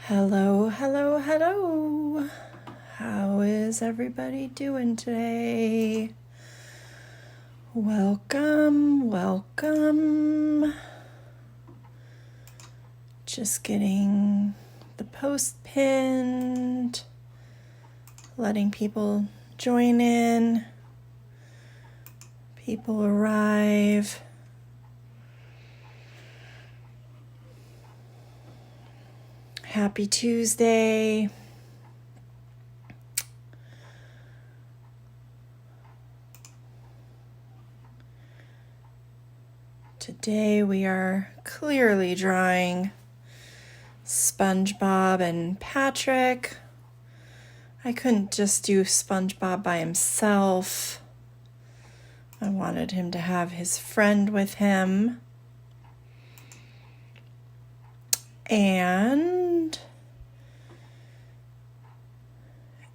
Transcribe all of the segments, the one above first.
Hello, hello, hello. How is everybody doing today? Welcome, welcome. Just getting the post pinned, letting people join in, people arrive. Happy Tuesday. Today we are clearly drawing Spongebob and Patrick. I couldn't just do Spongebob by himself. I wanted him to have his friend with him. And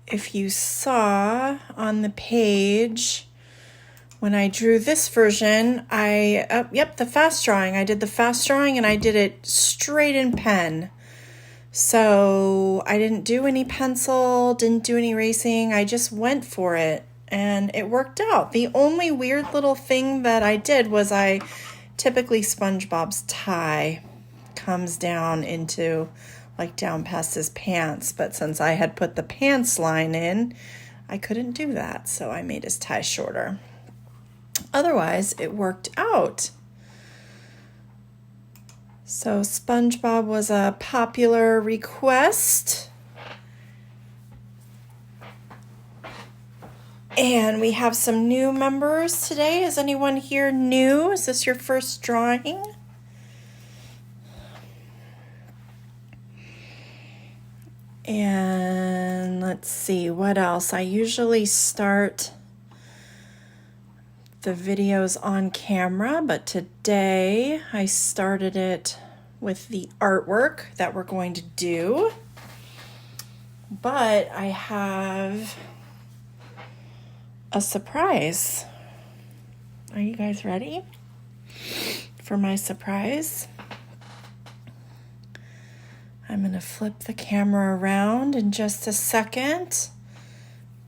if you saw on the page, when I drew this version, the fast drawing. I did the fast drawing and I did it straight in pen. So I didn't do any pencil, didn't do any erasing. I just went for it and it worked out. The only weird little thing that I did was typically SpongeBob's tie comes down into down past his pants, but since I had put the pants line in, I couldn't do that, so I made his tie shorter. Otherwise, it worked out. So SpongeBob was a popular request. And we have some new members today. Is anyone here new? Is this your first drawing? And let's see, what else? I usually start the videos on camera, but today I started it with the artwork that we're going to do. But I have a surprise. Are you guys ready for my surprise? I'm going to flip the camera around in just a second.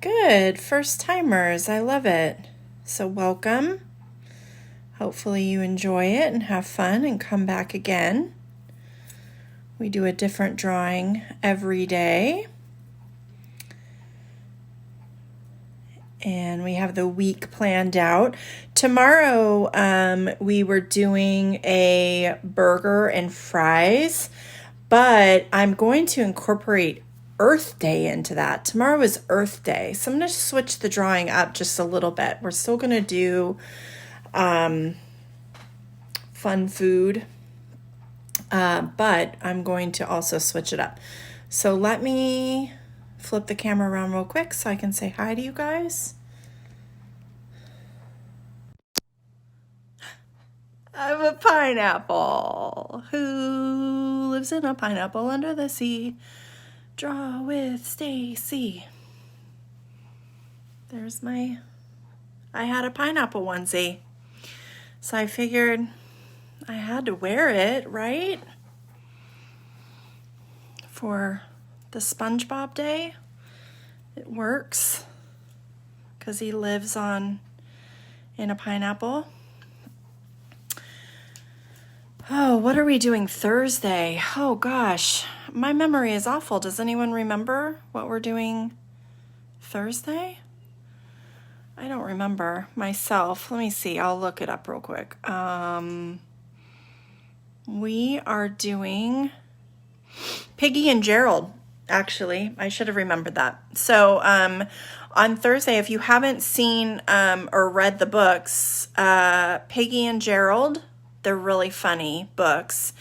Good, first timers, I love it. So welcome. Hopefully you enjoy it and have fun and come back again. We do a different drawing every day. And we have the week planned out. Tomorrow we were doing a burger and fries, but I'm going to incorporate Earth Day into that. Tomorrow is Earth Day, so I'm going to switch the drawing up just a little bit. We're still going to do fun food, but I'm going to also switch it up. So let me flip the camera around real quick so I can say hi to you guys. I'm a pineapple who lives in a pineapple under the sea. Draw with Stacy. There's I had a pineapple onesie. So I figured I had to wear it, right? For the SpongeBob day. It works because he lives in a pineapple. Oh, what are we doing Thursday? Oh gosh, my memory is awful. Does anyone remember what we're doing Thursday? I don't remember myself. Let me see. I'll look it up real quick. We are doing Piggy and Gerald, actually. I should have remembered that. So on Thursday, if you haven't seen or read the books, Piggy and Gerald, they're really funny books.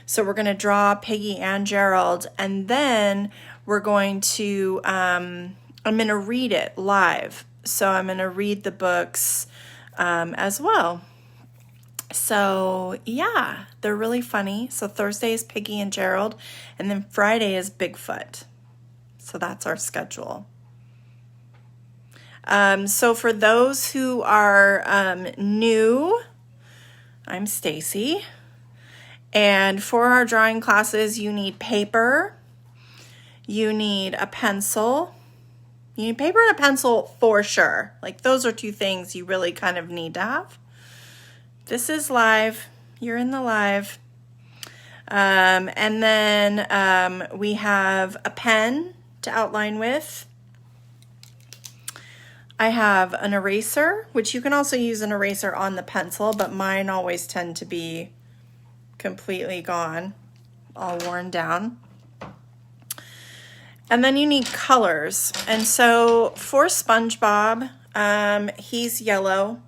So we're going to draw Piggy and Gerald, and then we're going to, I'm going to read it live. So I'm going to read the books as well. So yeah, they're really funny. So Thursday is Piggy and Gerald, and then Friday is Bigfoot. So that's our schedule. So for those who are new, I'm Stacy. And for our drawing classes, you need paper, You need a pencil. You need paper and a pencil for sure. Like those are two things you really kind of need to have. This is live. You're in the live. And then we have a pen to outline with. I have an eraser, which you can also use an eraser on the pencil, but mine always tend to be completely gone, all worn down. And then you need colors. And so for SpongeBob, he's yellow.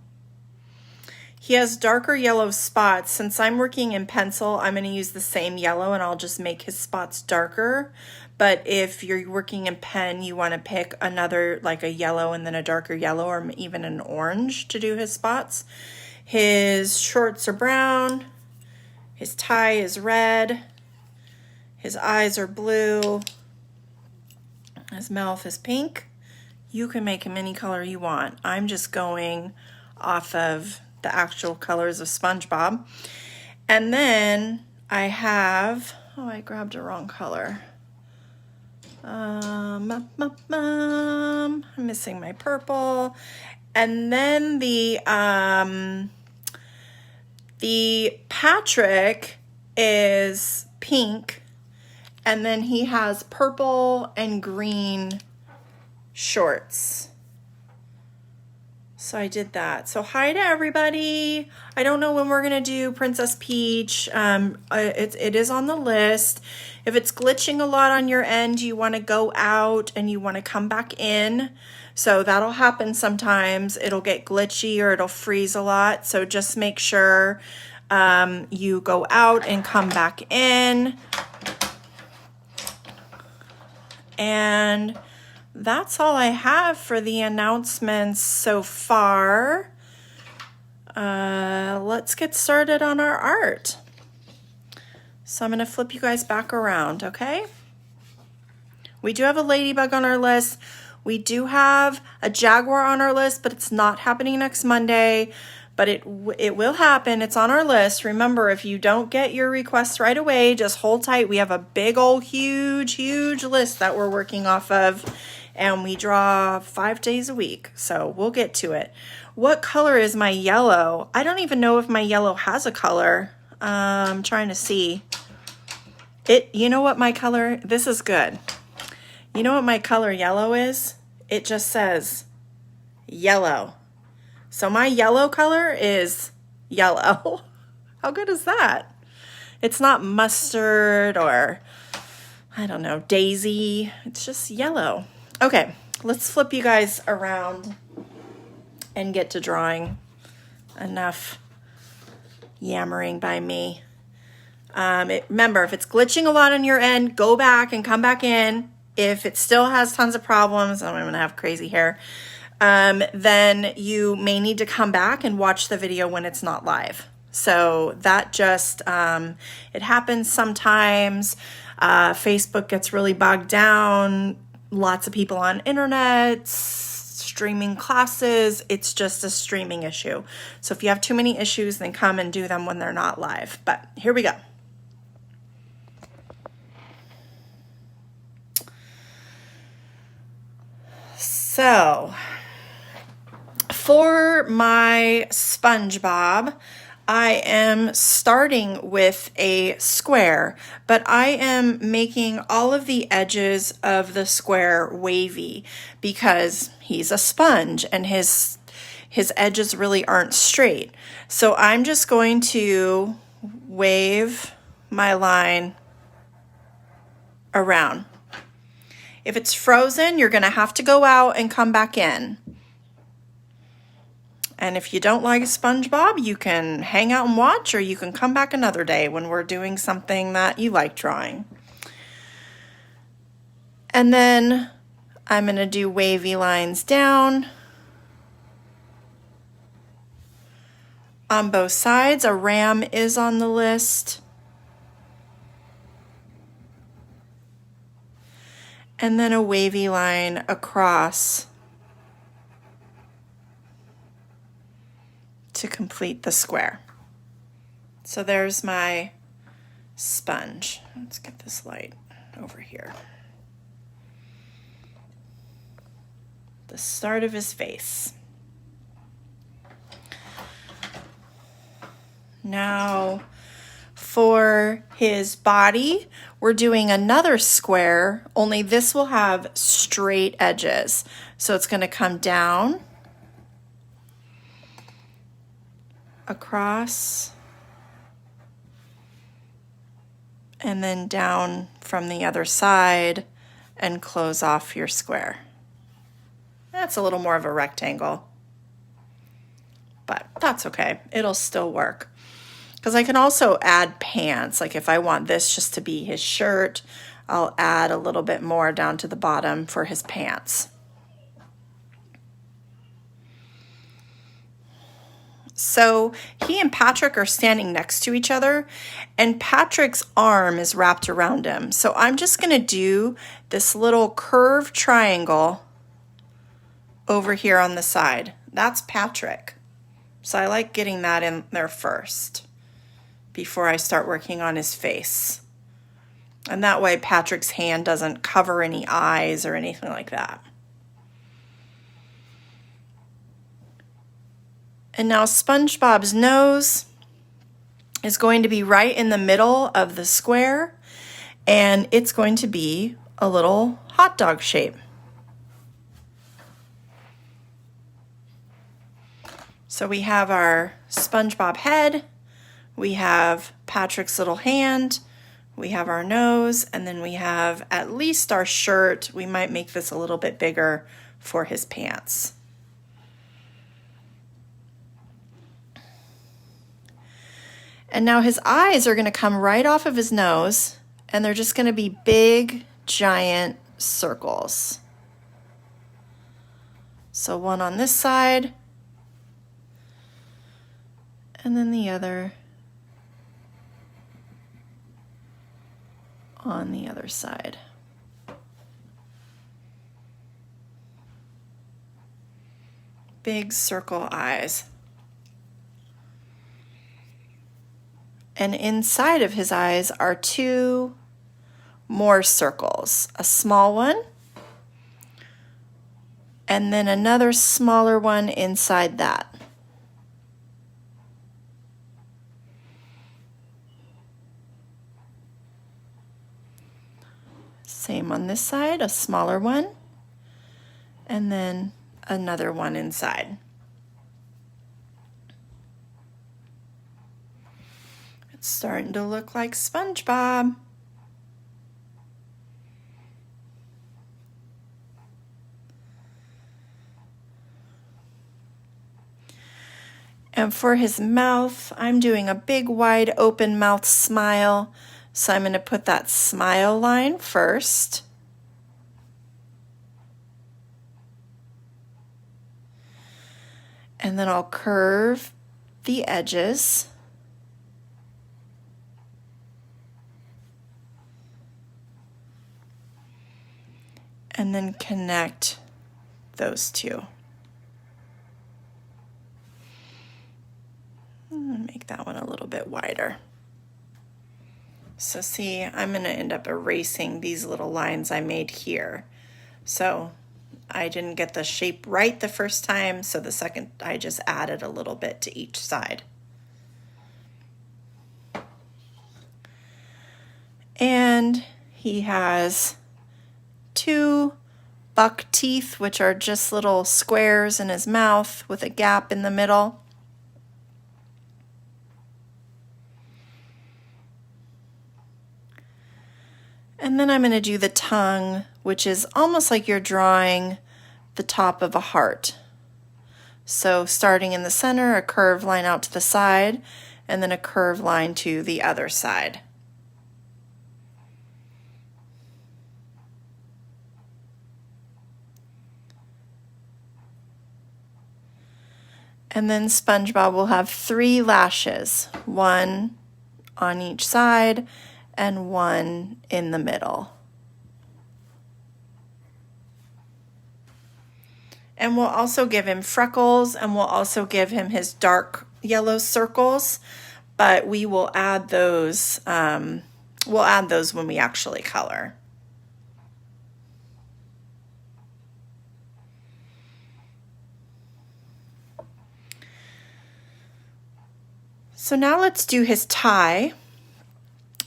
He has darker yellow spots. Since I'm working in pencil, I'm going to use the same yellow and I'll just make his spots darker. But if you're working in pen, you want to pick another, like a yellow and then a darker yellow or even an orange to do his spots. His shorts are brown. His tie is red. His eyes are blue. His mouth is pink. You can make him any color you want. I'm just going off of the actual colors of SpongeBob. And then I have, oh, I grabbed a wrong color. I'm missing my purple. And then the Patrick is pink. And then he has purple and green shorts. So I did that. So hi to everybody. I don't know when we're going to do Princess Peach. It is on the list. If it's glitching a lot on your end, you want to go out and you want to come back in. So that'll happen sometimes. It'll get glitchy or it'll freeze a lot. So just make sure you go out and come back in. And that's all I have for the announcements so far. Let's get started on our art. So I'm going to flip you guys back around, okay? We do have a ladybug on our list. We do have a jaguar on our list, but it's not happening next Monday. But it will happen. It's on our list. Remember, if you don't get your requests right away, just hold tight. We have a big old huge list that we're working off of. And we draw 5 days a week. So we'll get to it. What color is my yellow? I don't even know if my yellow has a color. I'm trying to see. You know what my color, this is good. You know what my color yellow is? It just says yellow. So my yellow color is yellow. How good is that? It's not mustard or, I don't know, daisy. It's just yellow. Okay, let's flip you guys around and get to drawing. Enough yammering by me. Remember, if it's glitching a lot on your end, go back and come back in. If it still has tons of problems, I'm going to have crazy hair. Then you may need to come back and watch the video when it's not live. So that just, it happens sometimes. Facebook gets really bogged down. Lots of people on internet, streaming classes. It's just a streaming issue. So if you have too many issues, then come and do them when they're not live. But here we go. So for my SpongeBob, I am starting with a square, but I am making all of the edges of the square wavy because he's a sponge and his edges really aren't straight. So I'm just going to wave my line around. If it's frozen, you're going to have to go out and come back in. And if you don't like SpongeBob, you can hang out and watch, or you can come back another day when we're doing something that you like drawing. And then I'm going to do wavy lines down on both sides. A ram is on the list. And then a wavy line across to complete the square. So there's my sponge. Let's get this light over here. the start of his face. Now for his body, we're doing another square, only this will have straight edges. So it's going to come down, across, and then down from the other side and close off your square. That's a little more of a rectangle, but that's okay. It'll still work. Because I can also add pants. Like if I want this just to be his shirt, I'll add a little bit more down to the bottom for his pants. So he and Patrick are standing next to each other, and Patrick's arm is wrapped around him. So I'm just going to do this little curved triangle over here on the side. That's Patrick. So I like getting that in there first before I start working on his face. And that way Patrick's hand doesn't cover any eyes or anything like that. And now SpongeBob's nose is going to be right in the middle of the square, and it's going to be a little hot dog shape. So we have our SpongeBob head, we have Patrick's little hand, we have our nose, and then we have at least our shirt. We might make this a little bit bigger for his pants. And now his eyes are going to come right off of his nose, and they're just going to be big, giant circles. So one on this side, and then the other on the other side. Big circle eyes. And inside of his eyes are two more circles, a small one, and then another smaller one inside that. Same on this side, a smaller one, and then another one inside. It's starting to look like SpongeBob. And for his mouth, I'm doing a big wide open mouth smile. So I'm going to put that smile line first. And then I'll curve the edges. And then connect those two. Make that one a little bit wider. So see, I'm going to end up erasing these little lines I made here. So I didn't get the shape right the first time, so the second I just added a little bit to each side. And he has two buck teeth, which are just little squares in his mouth with a gap in the middle. And then I'm going to do the tongue, which is almost like you're drawing the top of a heart. So starting in the center, a curved line out to the side, and then a curved line to the other side. And then SpongeBob will have 3 lashes, one on each side and one in the middle. And we'll also give him freckles, and we'll also give him his dark yellow circles, but we will add those, when we actually color. So now let's do his tie.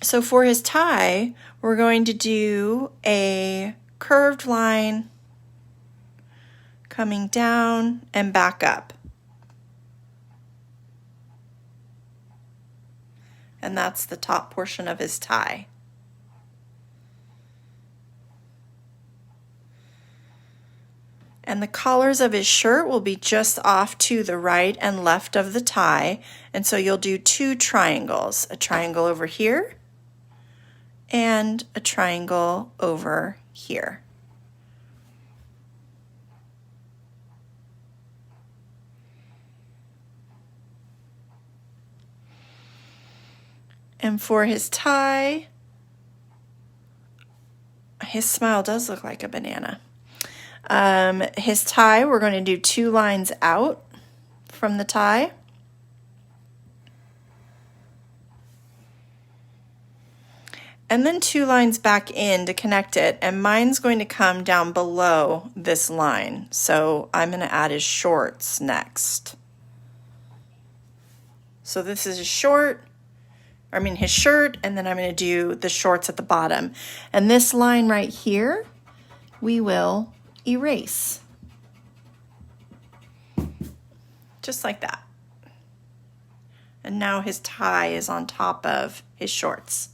So for his tie, we're going to do a curved line coming down and back up. And that's the top portion of his tie. And the collars of his shirt will be just off to the right and left of the tie. And so you'll do two triangles, a triangle over here and a triangle over here. And for his tie, his smile does look like a banana. His tie, we're going to do two lines out from the tie. And then two lines back in to connect it. And mine's going to come down below this line. So I'm going to add his shorts next. So this is his shirt, and then I'm going to do the shorts at the bottom. And this line right here, we will erase. Just like that. And now his tie is on top of his shorts.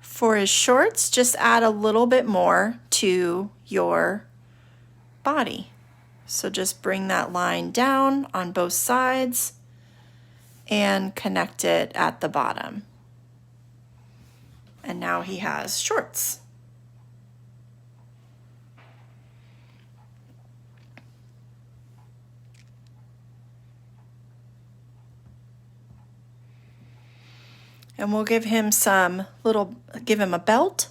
For his shorts, just add a little bit more to your body. So just bring that line down on both sides and connect it at the bottom. And now he has shorts. And we'll give him give him a belt.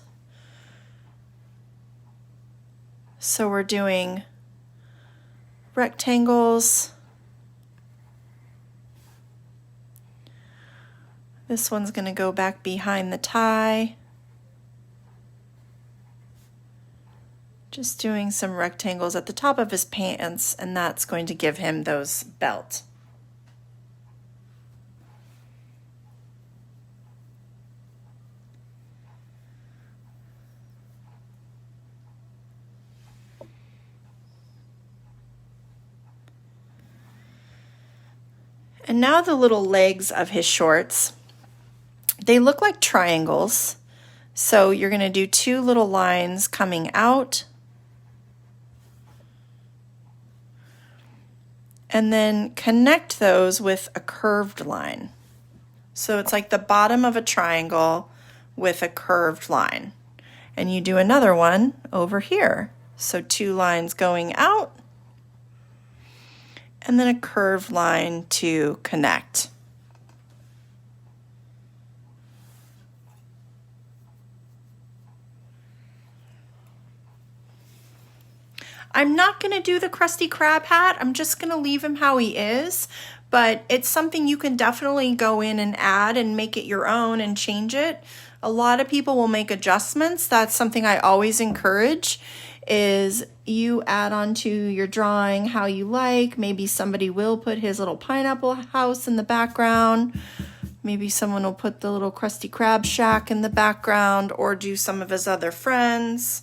So we're doing rectangles. This one's going to go back behind the tie. Just doing some rectangles at the top of his pants, and that's going to give him those belt. And now the little legs of his shorts, they look like triangles. So you're going to do two little lines coming out. And then connect those with a curved line. So it's like the bottom of a triangle with a curved line. And you do another one over here. So two lines going out. And then a curved line to connect. I'm not going to do the Krusty Krab hat. I'm just going to leave him how he is, but it's something you can definitely go in and add and make it your own and change it. A lot of people will make adjustments. That's something I always encourage, is you add onto your drawing how you like. Maybe somebody will put his little pineapple house in the background. Maybe someone will put the little Krusty Krab shack in the background, or do some of his other friends.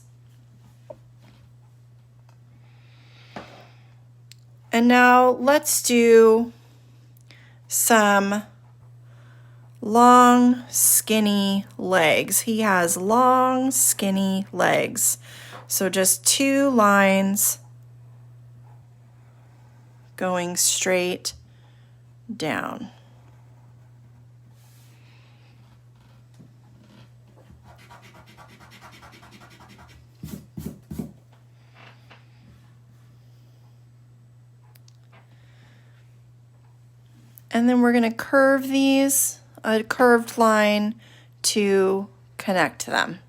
And now let's do some long, skinny legs. He has long, skinny legs. So just two lines going straight down. And then we're going to curve these, a curved line to connect them.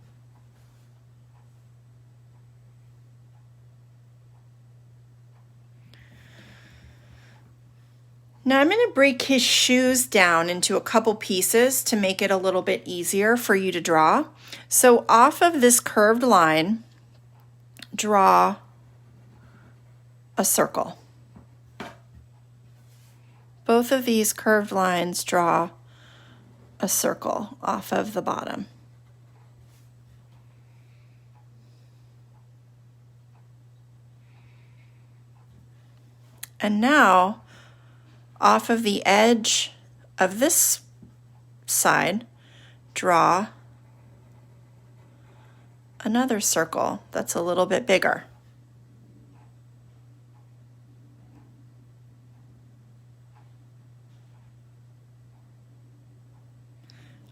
Now I'm going to break his shoes down into a couple pieces to make it a little bit easier for you to draw. So off of this curved line, draw a circle. both of these curved lines draw a circle off of the bottom. And now, off of the edge of this side, draw another circle that's a little bit bigger.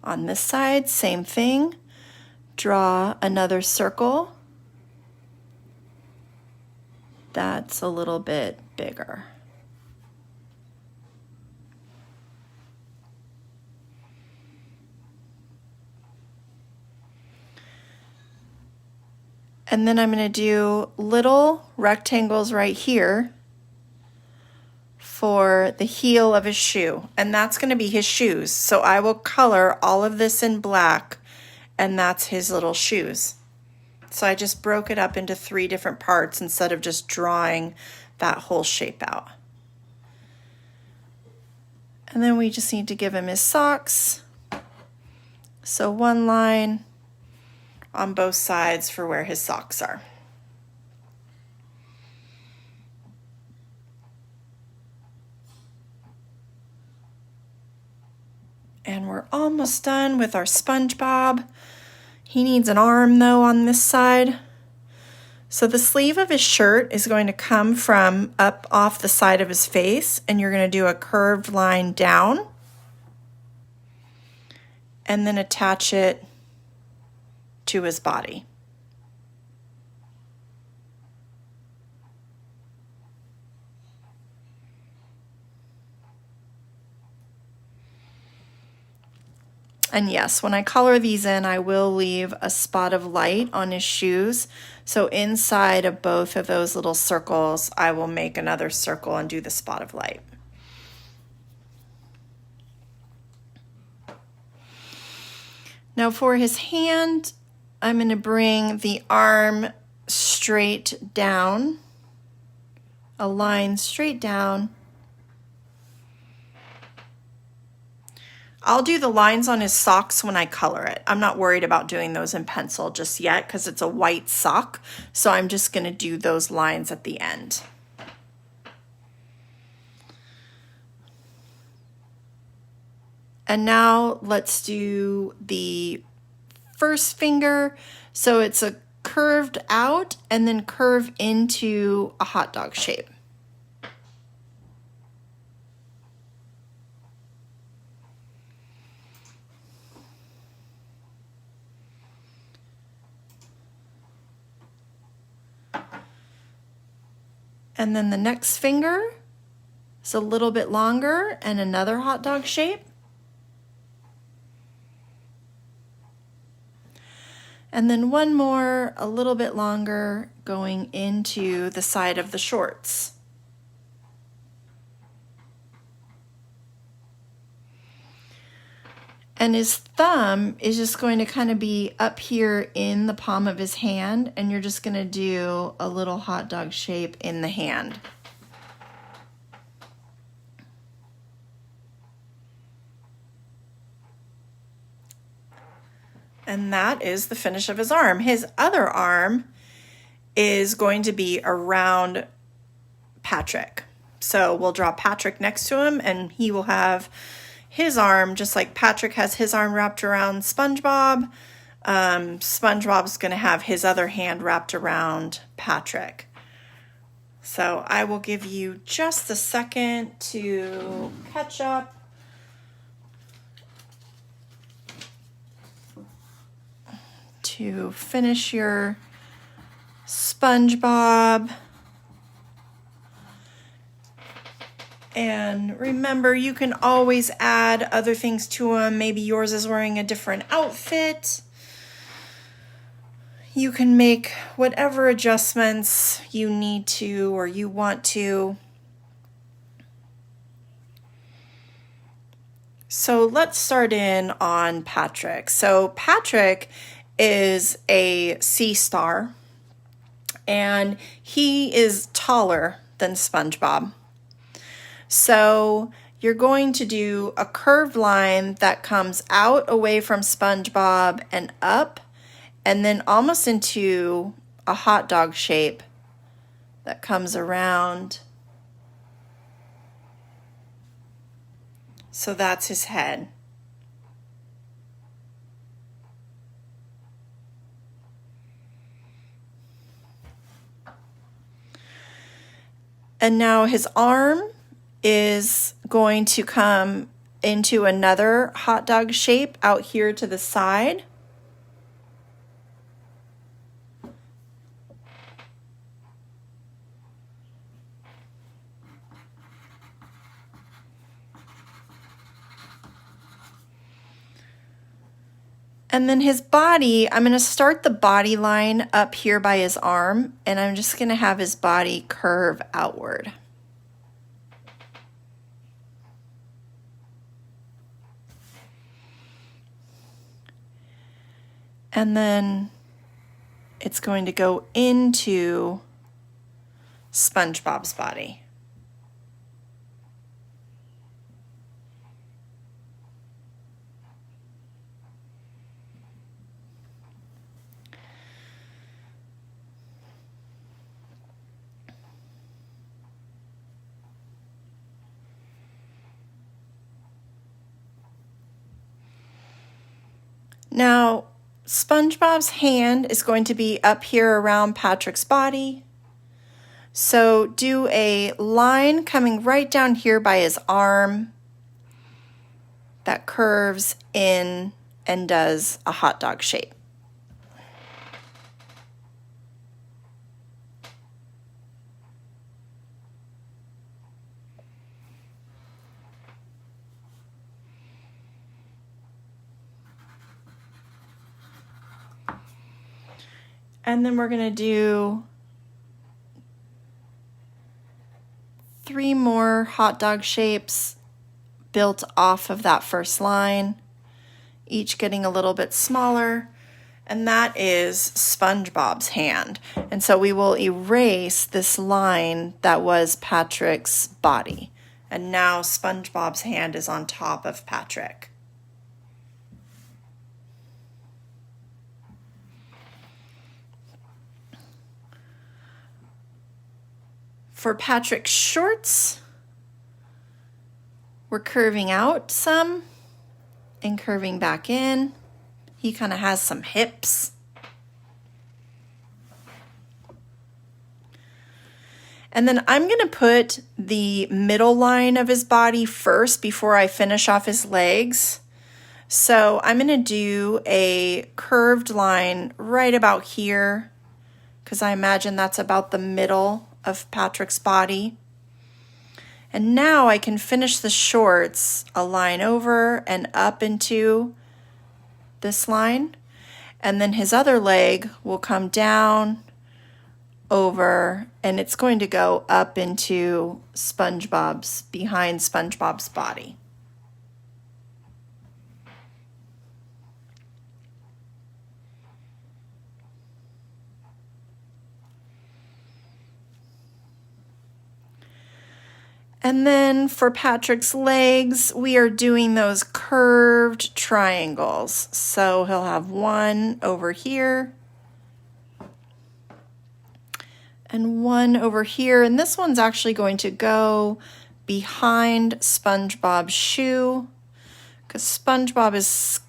On this side, same thing. Draw another circle that's a little bit bigger. And then I'm going to do little rectangles right here for the heel of his shoe, and that's going to be his shoes. So I will color all of this in black, and that's his little shoes. So I just broke it up into 3 different parts instead of just drawing that whole shape out. And then we just need to give him his socks. So 1 line on both sides for where his socks are. And we're almost done with our Spongebob. He needs an arm though on this side. So the sleeve of his shirt is going to come from up off the side of his face, and you're going to do a curved line down and then attach it to his body. And yes, when I color these in, I will leave a spot of light on his shoes. So inside of both of those little circles, I will make another circle and do the spot of light. Now for his hand, I'm going to bring the arm straight down, a line straight down. I'll do the lines on his socks when I color it. I'm not worried about doing those in pencil just yet because it's a white sock. So I'm just going to do those lines at the end. And now let's do the first finger. So it's a curved out and then curve into a hot dog shape. And then the next finger is a little bit longer and another hot dog shape. And then one more, a little bit longer, going into the side of the shorts. And his thumb is just going to kind of be up here in the palm of his hand, and you're just going to do a little hot dog shape in the hand. And that is the finish of his arm. His other arm is going to be around Patrick. So we'll draw Patrick next to him, and he will have his arm, just like Patrick has his arm wrapped around SpongeBob. SpongeBob's going to have his other hand wrapped around Patrick. So I will give you just a second to catch up. To finish your SpongeBob. And remember, you can always add other things to them. Maybe yours is wearing a different outfit. You can make whatever adjustments you need to or you want to. So let's start in on Patrick. So Patrick is a sea star, and he is taller than SpongeBob. So you're going to do a curved line that comes out away from SpongeBob and up, and then almost into a hot dog shape that comes around. So that's his head. And now his arm is going to come into another hot dog shape out here to the side. And then his body, I'm going to start the body line up here by his arm, and I'm just going to have his body curve outward. And then it's going to go into SpongeBob's body. Now, SpongeBob's hand is going to be up here around Patrick's body. So do a line coming right down here by his arm that curves in and does a hot dog shape. And then we're going to do 3 more hot dog shapes built off of that first line, each getting a little bit smaller. And that is SpongeBob's hand. And so we will erase this line that was Patrick's body. And now SpongeBob's hand is on top of Patrick. For Patrick's shorts, we're curving out some and curving back in. He kind of has some hips. And then I'm going to put the middle line of his body first before I finish off his legs. So I'm going to do a curved line right about here, because I imagine that's about the middle of Patrick's body. And now I can finish the shorts a line over and up into this line. And then his other leg will come down, over, and it's going to go up into behind SpongeBob's body. And then for Patrick's legs, we are doing those curved triangles. So he'll have one over here and one over here. And this one's actually going to go behind SpongeBob's shoe, because SpongeBob is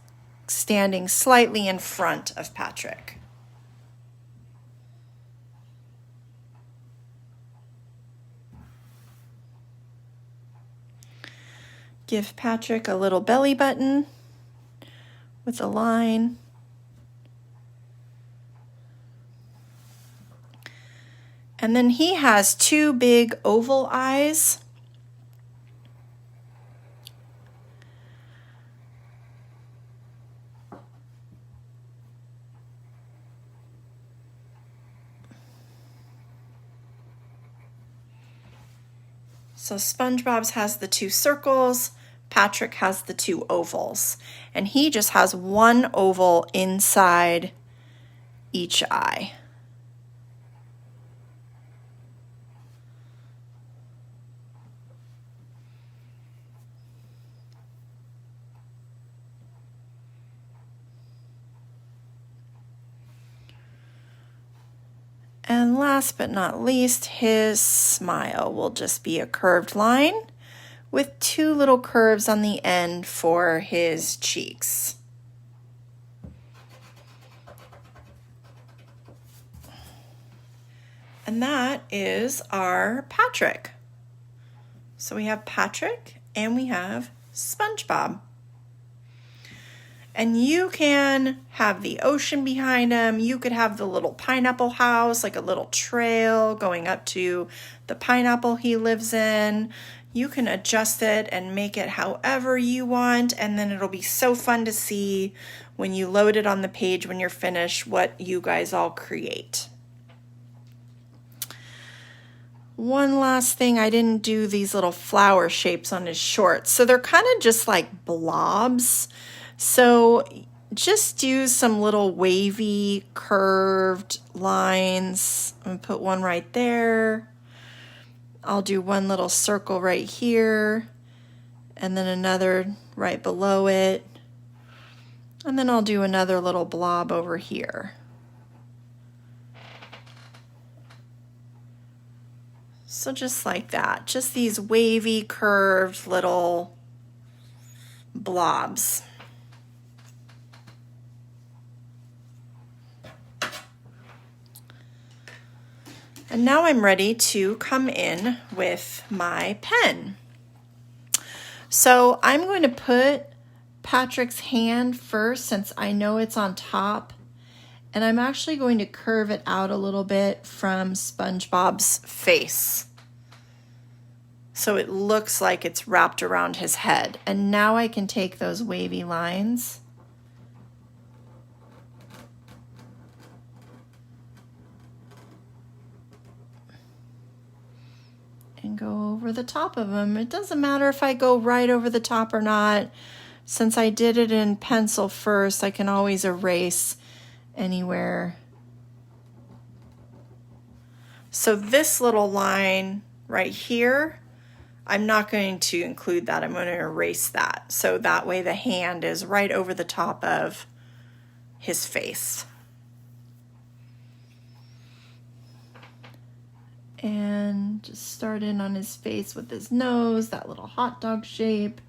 standing slightly in front of Patrick. Give Patrick a little belly button with a line. And then he has 2 big oval eyes. So SpongeBob's has the 2 circles, Patrick has the 2 ovals, and he just has 1 oval inside each eye. And last but not least, his smile will just be a curved line with two little curves on the end for his cheeks. And that is our Patrick. So we have Patrick and we have Spongebob. And you can have the ocean behind him. You could have the little pineapple house, like a little trail going up to the pineapple he lives in. You can adjust it and make it however you want, and then it'll be so fun to see when you load it on the page when you're finished what you guys all create. One last thing, I didn't do these little flower shapes on his shorts. So they're kind of just like blobs. So just do some little wavy curved lines. I'm gonna put one right there. I'll do one little circle right here and then another right below it. And then I'll do another little blob over here. So just like that, just these wavy curved little blobs. And now I'm ready to come in with my pen. So I'm going to put Patrick's hand first since I know it's on top. And I'm actually going to curve it out a little bit from SpongeBob's face. So it looks like it's wrapped around his head. And now I can take those wavy lines and go over the top of them. It doesn't matter if I go right over the top or not. Since I did it in pencil first, I can always erase anywhere. So this little line right here, I'm not going to include that. I'm going to erase that. So that way the hand is right over the top of his face. And just start in on his face with his nose, that little hot dog shape,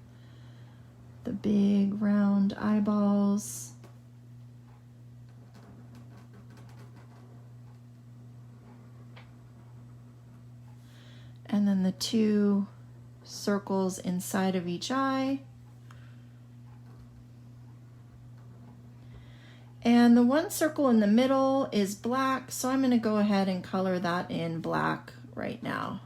the big round eyeballs. And then the two circles inside of each eye. And the one circle in the middle is black, so I'm going to go ahead and color that in black right now.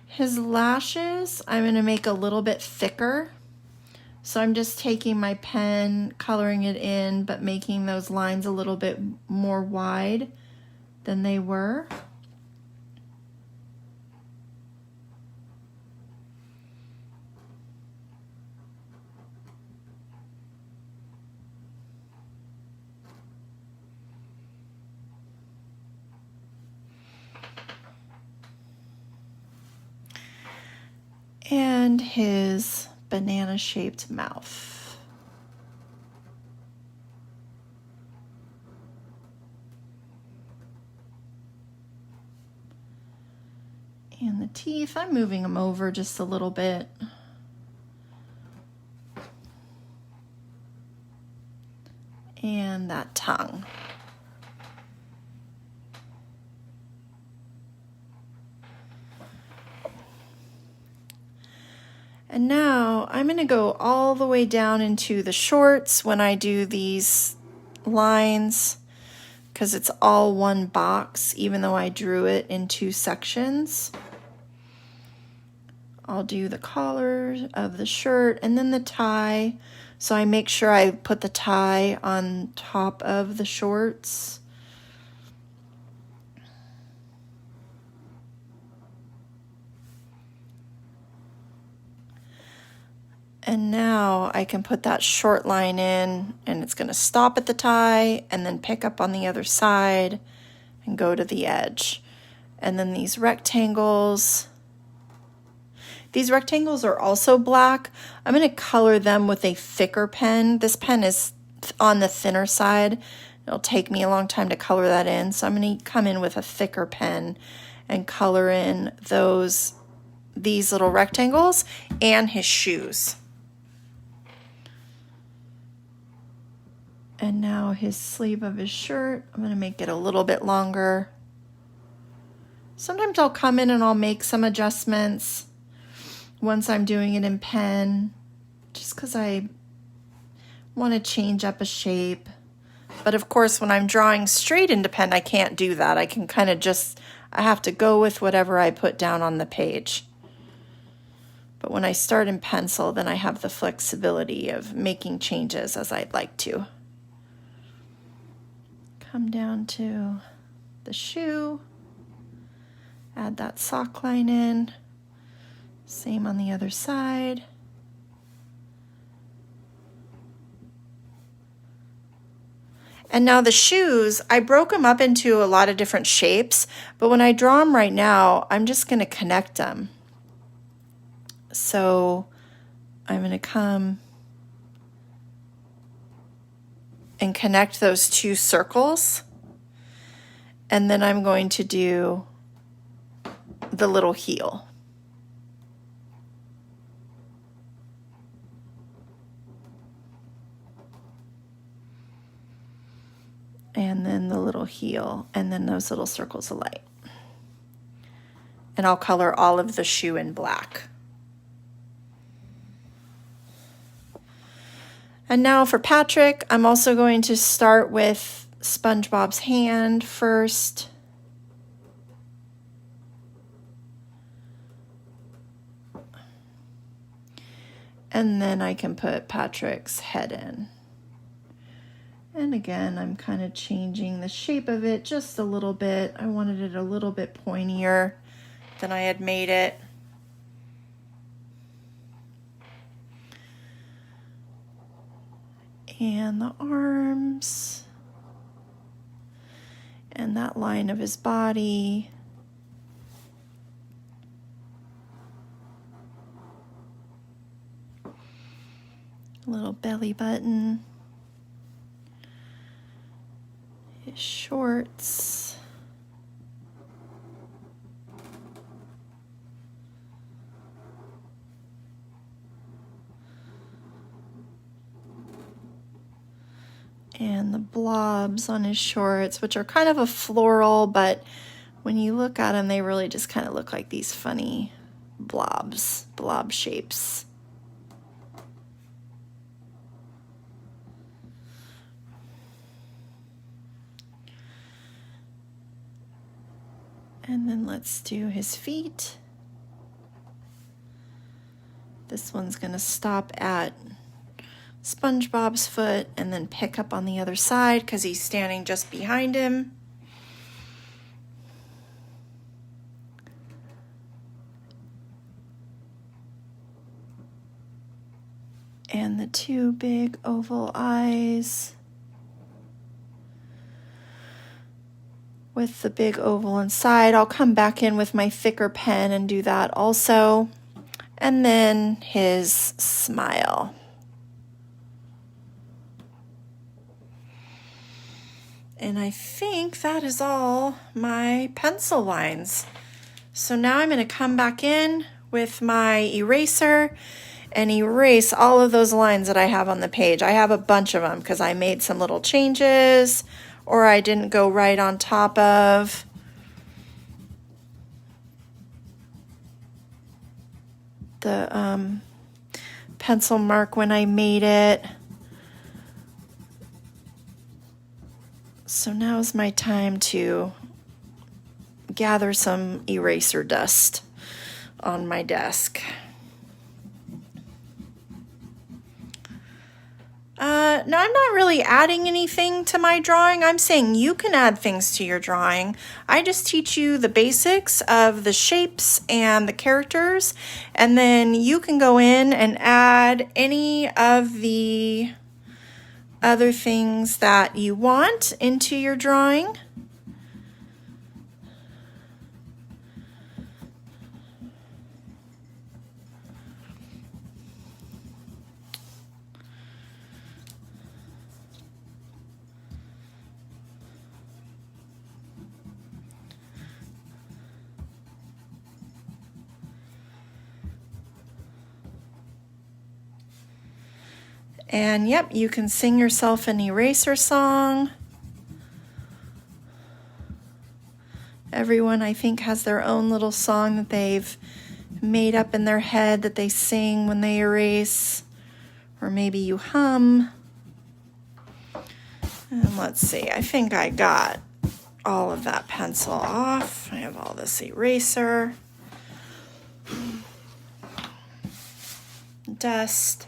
His lashes, I'm going to make a little bit thicker. So I'm just taking my pen, coloring it in, but making those lines a little bit more wide than they were. And his banana-shaped mouth. And the teeth, I'm moving them over just a little bit. And that tongue. And now I'm going to go all the way down into the shorts when I do these lines, because it's all one box, even though I drew it in two sections. I'll do the collar of the shirt and then the tie. So I make sure I put the tie on top of the shorts. And now I can put that short line in, and it's going to stop at the tie and then pick up on the other side and go to the edge. And then these rectangles, These rectangles are also black. I'm going to color them with a thicker pen. This pen is on the thinner side. It'll take me a long time to color that in, so I'm going to come in with a thicker pen and color in these little rectangles and his shoes. And now his sleeve of his shirt, I'm going to make it a little bit longer. Sometimes I'll come in and I'll make some adjustments once I'm doing it in pen, just because I want to change up a shape. But of course, when I'm drawing straight into pen, I can't do that. I can kind of I have to go with whatever I put down on the page. But when I start in pencil, then I have the flexibility of making changes as I'd like to. Come down to the shoe, add that sock line in, same on the other side. And now the shoes, I broke them up into a lot of different shapes, but when I draw them right now, I'm just going to connect them. So I'm going to come and connect those two circles, and then I'm going to do the little heel. And then the little heel, and then those little circles of light. And I'll color all of the shoe in black. And now for Patrick, I'm also going to start with SpongeBob's hand first. And then I can put Patrick's head in. And again, I'm kind of changing the shape of it just a little bit. I wanted it a little bit pointier than I had made it. And the arms, and that line of his body. Little belly button. His shorts. And the blobs on his shorts, which are kind of a floral, but when you look at them, they really just kind of look like these funny blob shapes. And then let's do his feet. This one's going to stop at SpongeBob's foot and then pick up on the other side because he's standing just behind him. And the two big oval eyes with the big oval inside. I'll come back in with my thicker pen and do that also. And then his smile. And I think that is all my pencil lines. So now I'm going to come back in with my eraser and erase all of those lines that I have on the page. I have a bunch of them because I made some little changes or I didn't go right on top of. The pencil mark when I made it. So now's my time to gather some eraser dust on my desk. No, I'm not really adding anything to my drawing. I'm saying you can add things to your drawing. I just teach you the basics of the shapes and the characters, and then you can go in and add any of the other things that you want into your drawing. And yep, you can sing yourself an eraser song. Everyone, I think, has their own little song that they've made up in their head that they sing when they erase, or maybe you hum. And let's see, I think I got all of that pencil off. I have all this eraser, dust,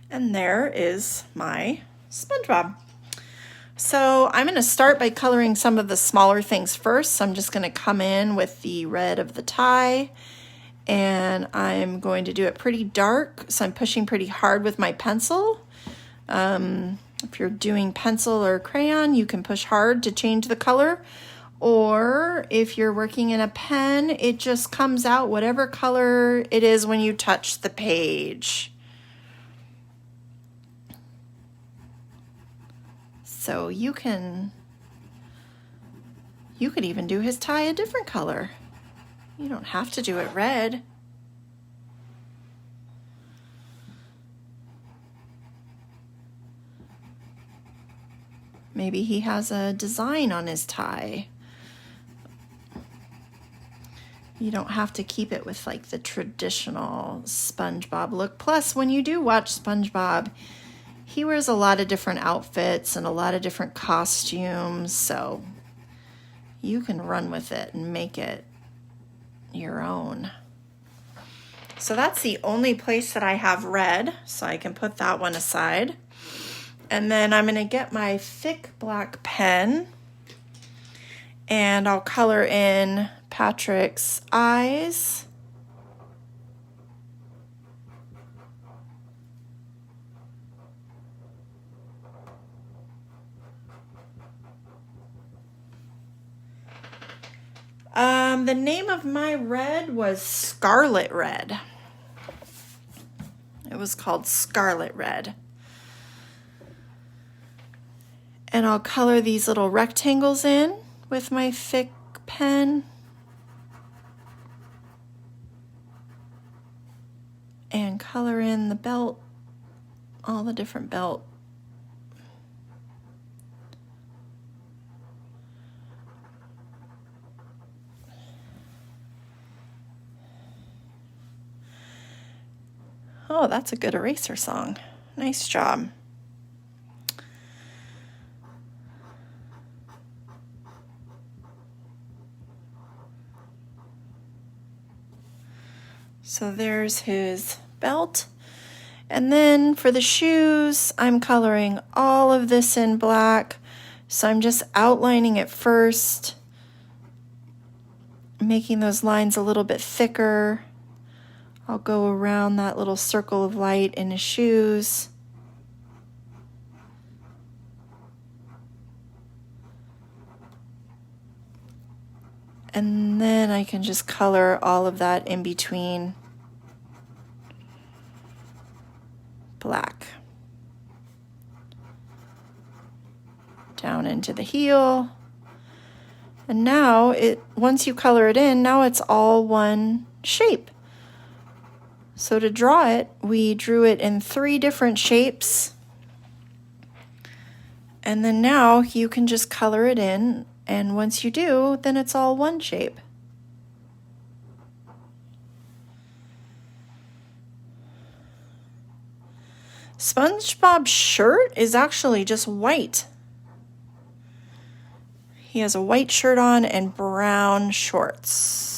and there is my SpongeBob. So I'm going to start by coloring some of the smaller things first. So I'm just going to come in with the red of the tie, and I'm going to do it pretty dark. So I'm pushing pretty hard with my pencil. If you're doing pencil or crayon, you can push hard to change the color. Or if you're working in a pen, it just comes out whatever color it is when you touch the page. So you could even do his tie a different color. You don't have to do it red. Maybe he has a design on his tie. You don't have to keep it with like the traditional SpongeBob look. Plus, when you do watch SpongeBob, he wears a lot of different outfits and a lot of different costumes, so you can run with it and make it your own. So that's the only place that I have red, so I can put that one aside. And then I'm going to get my thick black pen, and I'll color in Patrick's eyes. The name of my red was Scarlet Red. It was called Scarlet Red. And I'll color these little rectangles in with my thick pen. And color in the belt, all the different belt. Oh, that's a good eraser song. Nice job. So there's his belt. And then for the shoes, I'm coloring all of this in black. So I'm just outlining it first, making those lines a little bit thicker. I'll go around that little circle of light in his shoes. And then I can just color all of that in between black. Down into the heel. And now once you color it in, now it's all one shape. So to draw it, we drew it in 3 different shapes. And then now you can just color it in, and once you do, then it's all one shape. SpongeBob's shirt is actually just white. He has a white shirt on and brown shorts.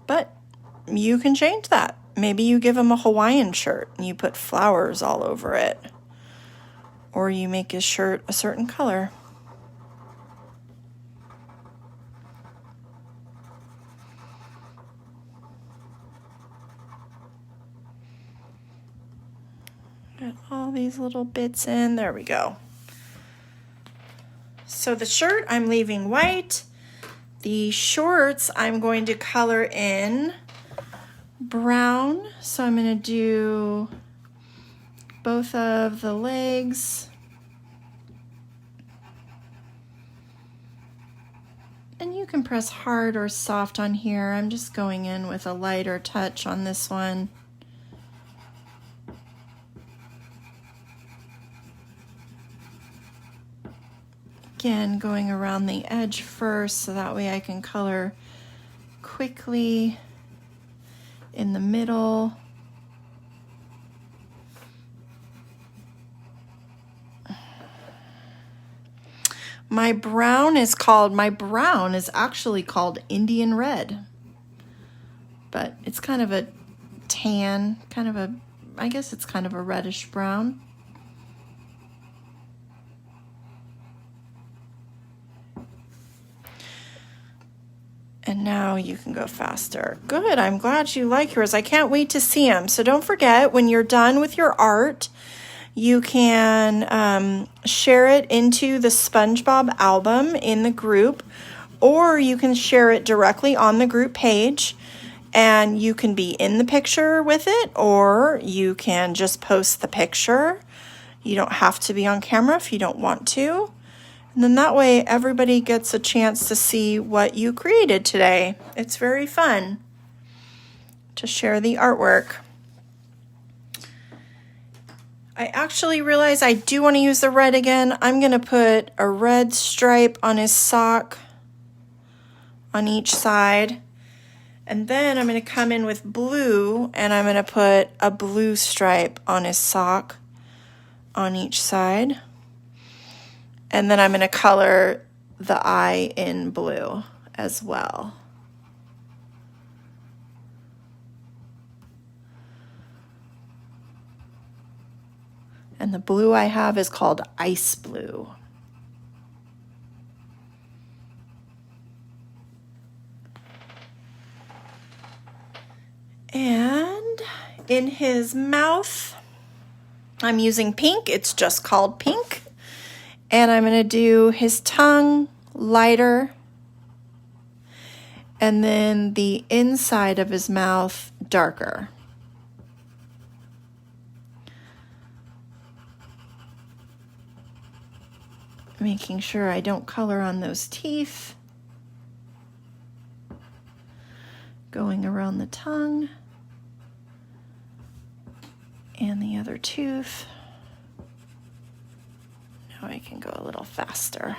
But you can change that. Maybe you give him a Hawaiian shirt and you put flowers all over it. Or you make his shirt a certain color. Get all these little bits in. There we go. So the shirt I'm leaving white. The shorts I'm going to color in brown. So I'm going to do both of the legs And you can press hard or soft on here. I'm just going in with a lighter touch on this one. Again, going around the edge first so that way I can color quickly in the middle. My brown is actually called Indian red, but it's kind of a tan, I guess it's kind of a reddish brown. And now you can go faster. Good, I'm glad you like yours. I can't wait to see them. So don't forget, when you're done with your art, you can share it into the Spongebob album in the group, or you can share it directly on the group page, and you can be in the picture with it, or you can just post the picture. You don't have to be on camera if you don't want to. And then that way everybody gets a chance to see what you created today. It's very fun to share the artwork. I actually realize I do want to use the red again. I'm going to put a red stripe on his sock on each side. And then I'm going to come in with blue and I'm going to put a blue stripe on his sock on each side. And then I'm going to color the eye in blue as well. And the blue I have is called ice blue. And in his mouth, I'm using pink. It's just called pink. And I'm going to do his tongue lighter. And then the inside of his mouth darker. Making sure I don't color on those teeth. Going around the tongue. And the other tooth. Now I can go a little faster.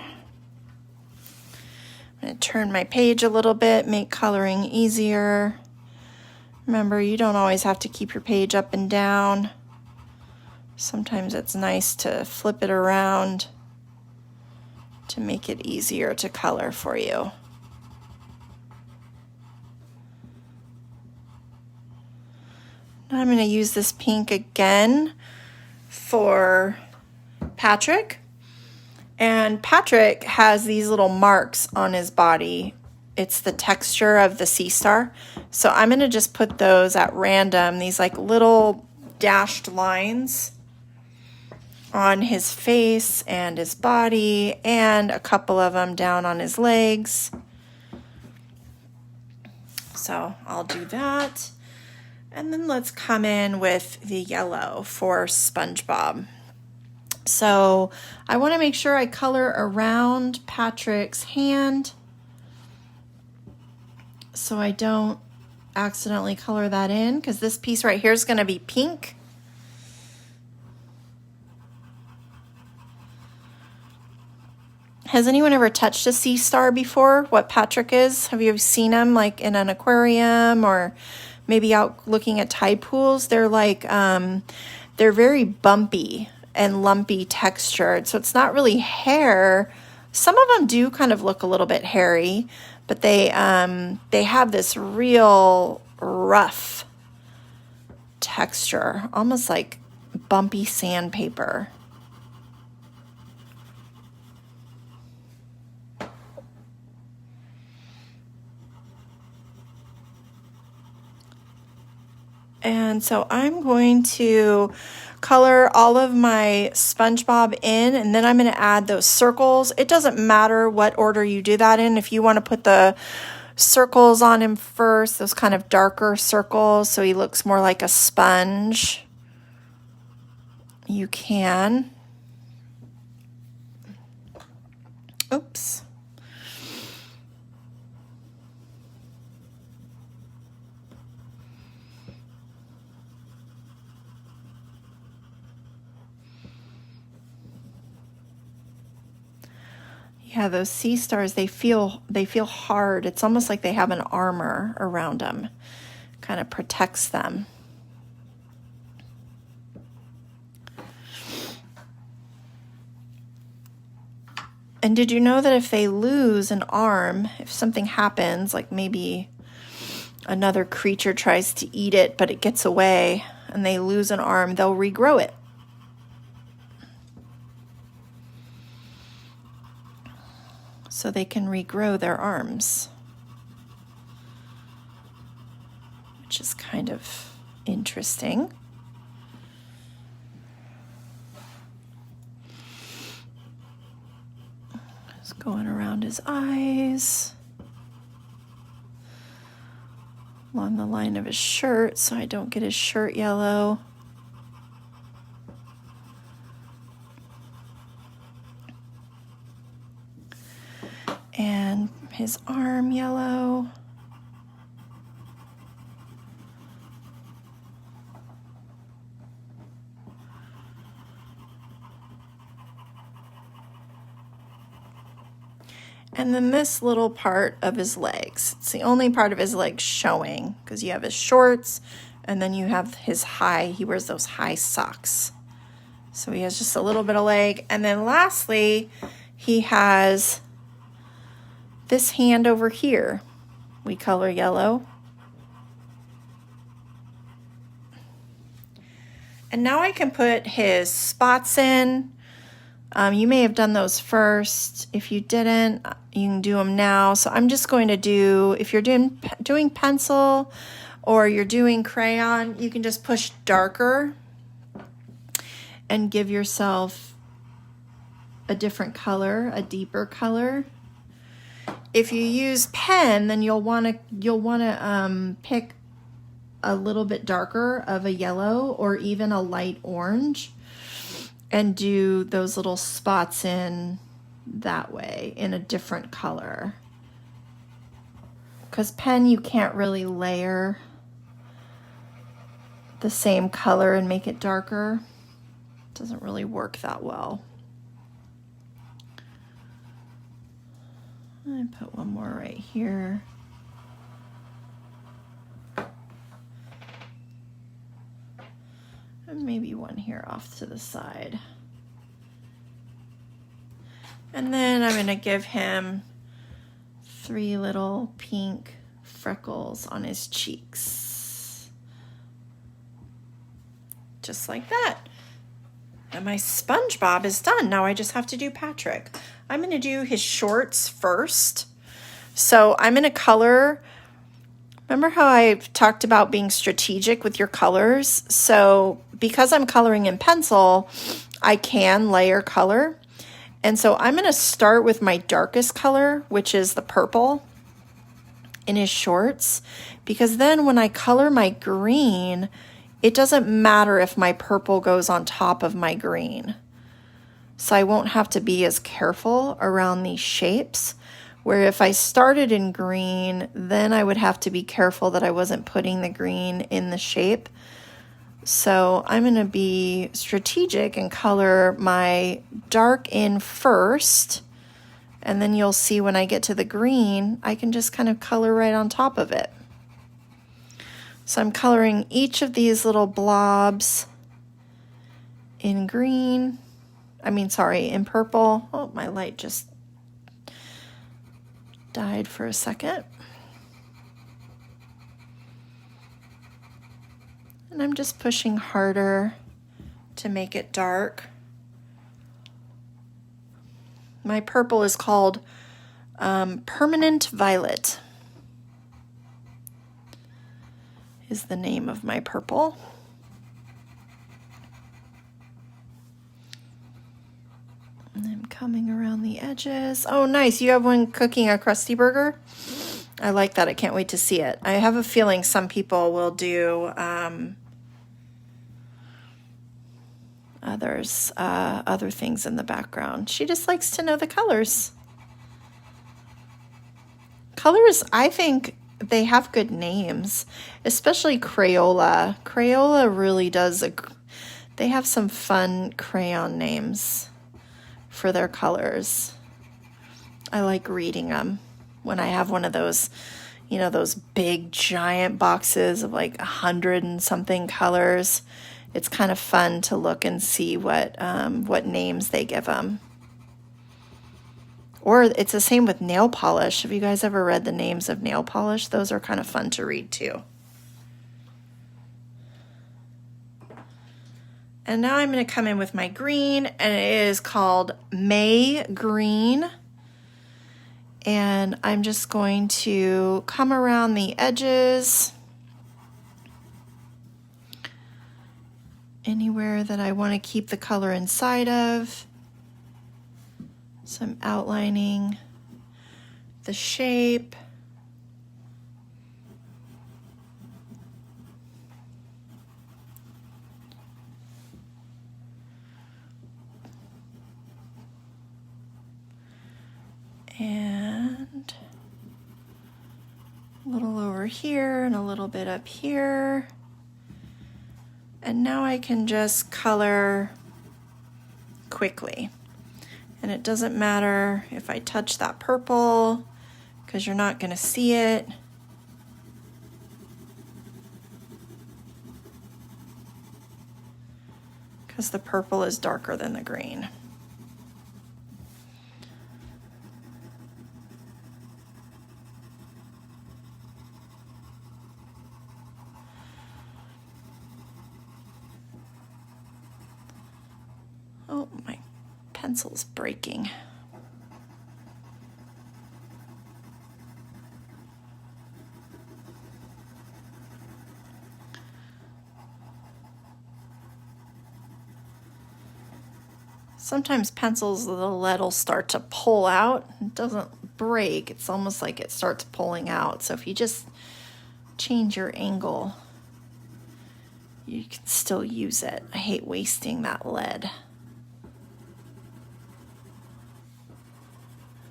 I'm going to turn my page a little bit, make coloring easier. Remember, you don't always have to keep your page up and down. Sometimes it's nice to flip it around to make it easier to color for you. Now I'm going to use this pink again for Patrick. And Patrick has these little marks on his body. It's the texture of the sea star. So I'm going to just put those at random, these like little dashed lines on his face and his body, and a couple of them down on his legs. So I'll do that. And then let's come in with the yellow for Spongebob. So I want to make sure I color around Patrick's hand so I don't accidentally color that in, because this piece right here is going to be pink. Has anyone ever touched a sea star before? What Patrick is? Have you seen him like in an aquarium or maybe out looking at tide pools? They're like, they're very bumpy and lumpy textured. So it's not really hair. Some of them do kind of look a little bit hairy, but they have this real rough texture, almost like bumpy sandpaper. And so I'm going to color all of my Spongebob in, and then I'm going to add those circles. It doesn't matter what order you do that in. If you want to put the circles on him first, those kind of darker circles, so he looks more like a sponge, you can. Oops. Yeah, those sea stars, they feel hard. It's almost like they have an armor around them. Kind of protects them. And did you know that if they lose an arm, if something happens, like maybe another creature tries to eat it, but it gets away and they lose an arm, they'll regrow it. So they can regrow their arms, which is kind of interesting. Just going around his eyes, along the line of his shirt so I don't get his shirt yellow. And his arm yellow. And then this little part of his legs. It's the only part of his legs showing because you have his shorts and then you have his high, he wears those high socks. So he has just a little bit of leg. And then lastly, he has this hand over here. We color yellow. And now I can put his spots in. You may have done those first. If you didn't, you can do them now. So I'm just going to do, if you're doing pencil or you're doing crayon, you can just push darker and give yourself a different color, a deeper color. If you use pen, then you'll want to pick a little bit darker of a yellow or even a light orange and do those little spots in that way in a different color. Because pen, you can't really layer the same color and make it darker. It doesn't really work that well. I put one more right here. And maybe one here off to the side. And then I'm going to give him 3 little pink freckles on his cheeks. Just like that. And my Spongebob is done. Now I just have to do Patrick. I'm going to do his shorts first. So I'm going to color. Remember how I've talked about being strategic with your colors? So because I'm coloring in pencil, I can layer color. And so I'm going to start with my darkest color, which is the purple in his shorts. Because then when I color my green, it doesn't matter if my purple goes on top of my green. So I won't have to be as careful around these shapes. Where if I started in green, then I would have to be careful that I wasn't putting the green in the shape. So I'm going to be strategic and color my dark in first. And then you'll see when I get to the green, I can just kind of color right on top of it. So I'm coloring each of these little blobs in green. In purple. Oh, my light just died for a second. And I'm just pushing harder to make it dark. My purple is called Permanent Violet, is the name of my purple. And I'm coming around the edges. Oh, nice. You have one cooking a Krusty Burger? I like that. I can't wait to see it. I have a feeling some people will do other things in the background. She just likes to know the colors. Colors, I think they have good names, especially Crayola. Crayola really does, they have some fun crayon names for their colors. I like reading them when I have one of those, you know, those big giant boxes of like 100 and something colors. It's kind of fun to look and see what names they give them. Or it's the same with nail polish. Have you guys ever read the names of nail polish? Those are kind of fun to read too. And now I'm going to come in with my green, and it is called May Green. And I'm just going to come around the edges, anywhere that I want to keep the color inside of. So I'm outlining the shape. And a little over here and a little bit up here. And now I can just color quickly. And it doesn't matter if I touch that purple, because you're not going to see it. Because the purple is darker than the green. Oh, my pencil's breaking. Sometimes pencils, the lead will start to pull out. It doesn't break. It's almost like it starts pulling out. So if you just change your angle, you can still use it. I hate wasting that lead.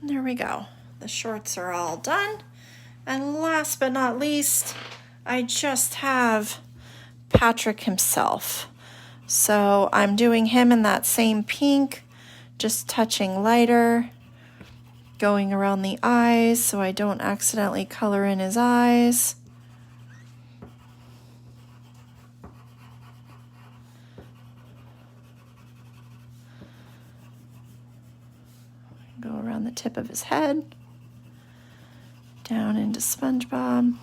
There we go. The shorts are all done. And last but not least, I just have Patrick himself. So I'm doing him in that same pink, just touching lighter, going around the eyes so I don't accidentally color in his eyes. Go around the tip of his head, down into Spongebob.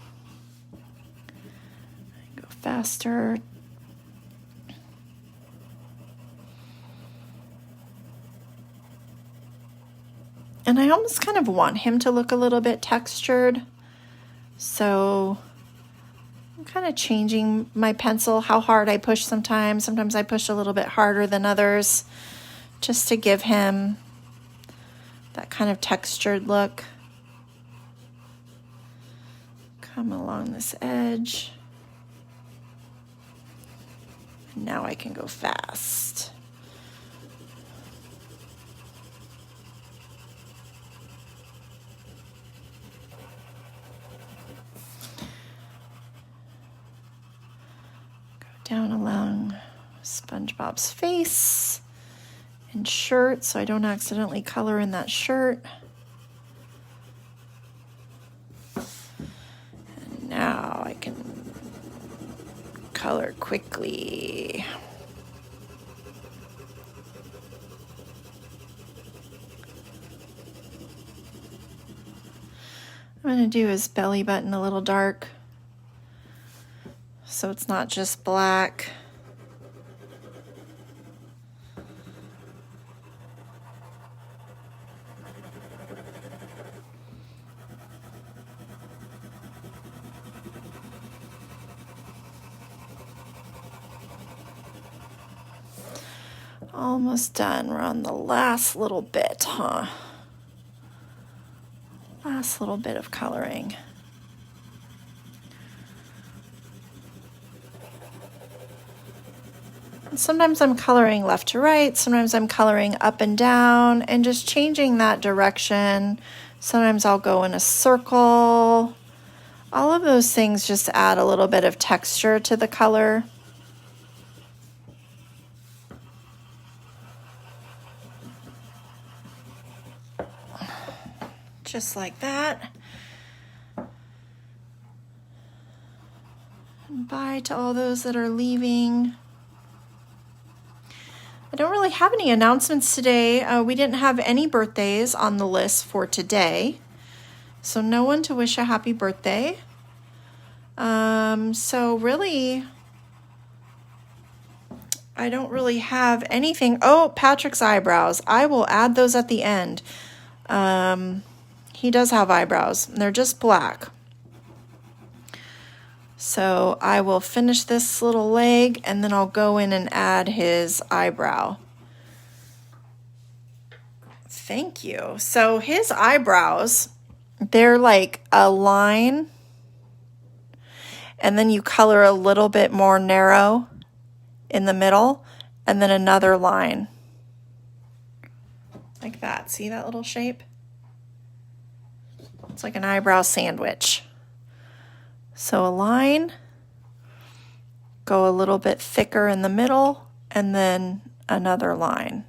Go faster. And I almost kind of want him to look a little bit textured. So I'm kind of changing my pencil, how hard I push sometimes. Sometimes I push a little bit harder than others, just to give him that kind of textured look. Come along this edge. And now I can go fast. Go down along SpongeBob's face and shirt so I don't accidentally color in that shirt. And now I can color quickly. I'm going to do his belly button a little dark so it's not just black. Almost done. We're on the last little bit, huh? Last little bit of coloring. And sometimes I'm coloring left to right, sometimes I'm coloring up and down, and just changing that direction. Sometimes I'll go in a circle. All of those things just add a little bit of texture to the color. just like that. And bye to all those that are leaving. I don't really have any announcements today. We didn't have any birthdays on the list for today, so no one to wish a happy birthday. So really, I don't really have anything. Oh, Patrick's eyebrows. I will add those at the end. He does have eyebrows. They're just black. So I will finish this little leg and then I'll go in and add his eyebrow. Thank you. So his eyebrows, they're like a line and then you color a little bit more narrow in the middle and then another line. Like that. See that little shape? It's like an eyebrow sandwich. So a line, go a little bit thicker in the middle, and then another line.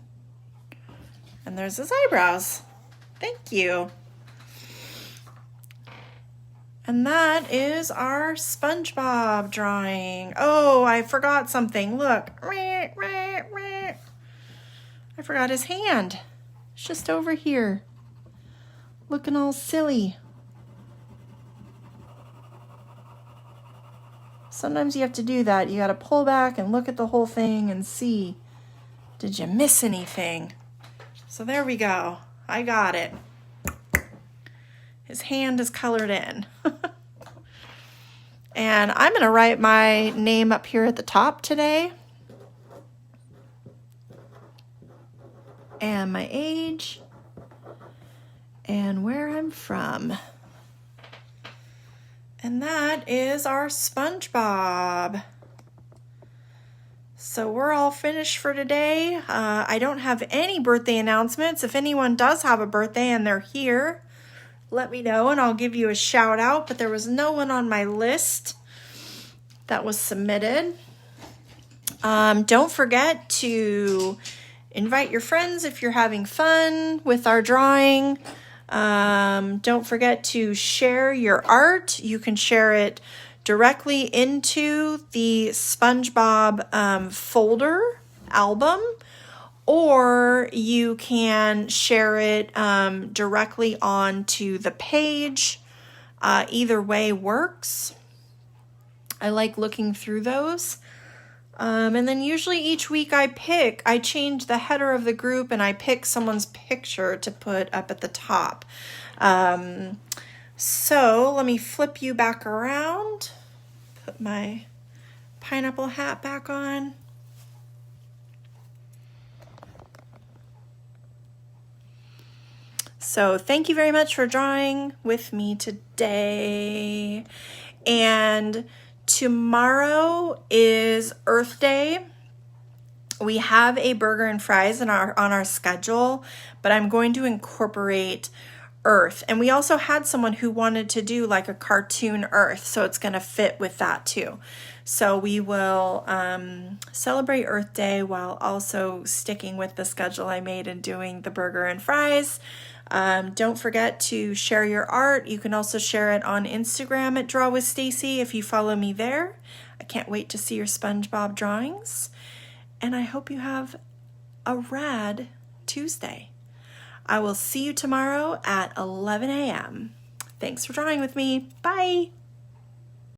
And there's his eyebrows. Thank you. And that is our Spongebob drawing. Oh, I forgot something. Look. I forgot his hand. It's just over here, looking all silly. Sometimes you have to do that. You got to pull back and look at the whole thing and see, did you miss anything? So there we go. I got it. His hand is colored in. And I'm going to write my name up here at the top today. And my age. And where I'm from. And that is our Spongebob. So we're all finished for today. I don't have any birthday announcements. If anyone does have a birthday and they're here, let me know and I'll give you a shout out. But there was no one on my list that was submitted. Don't forget to invite your friends if you're having fun with our drawing. Don't forget to share your art. You can share it directly into the Spongebob folder album, or you can share it directly onto the page. Either way works. I like looking through those. And then usually each week I change the header of the group and I pick someone's picture to put up at the top. So let me flip you back around, put my pineapple hat back on. So thank you very much for drawing with me today. And tomorrow is Earth Day. We have a burger and fries on our schedule, but I'm going to incorporate Earth. And we also had someone who wanted to do like a cartoon Earth, so it's going to fit with that too. So we will celebrate Earth Day while also sticking with the schedule I made and doing the burger and fries. Don't forget to share your art. You can also share it on Instagram at Draw with Stacy if you follow me there. I can't wait to see your Spongebob drawings. And I hope you have a rad Tuesday. I will see you tomorrow at 11 a.m. Thanks for drawing with me. Bye.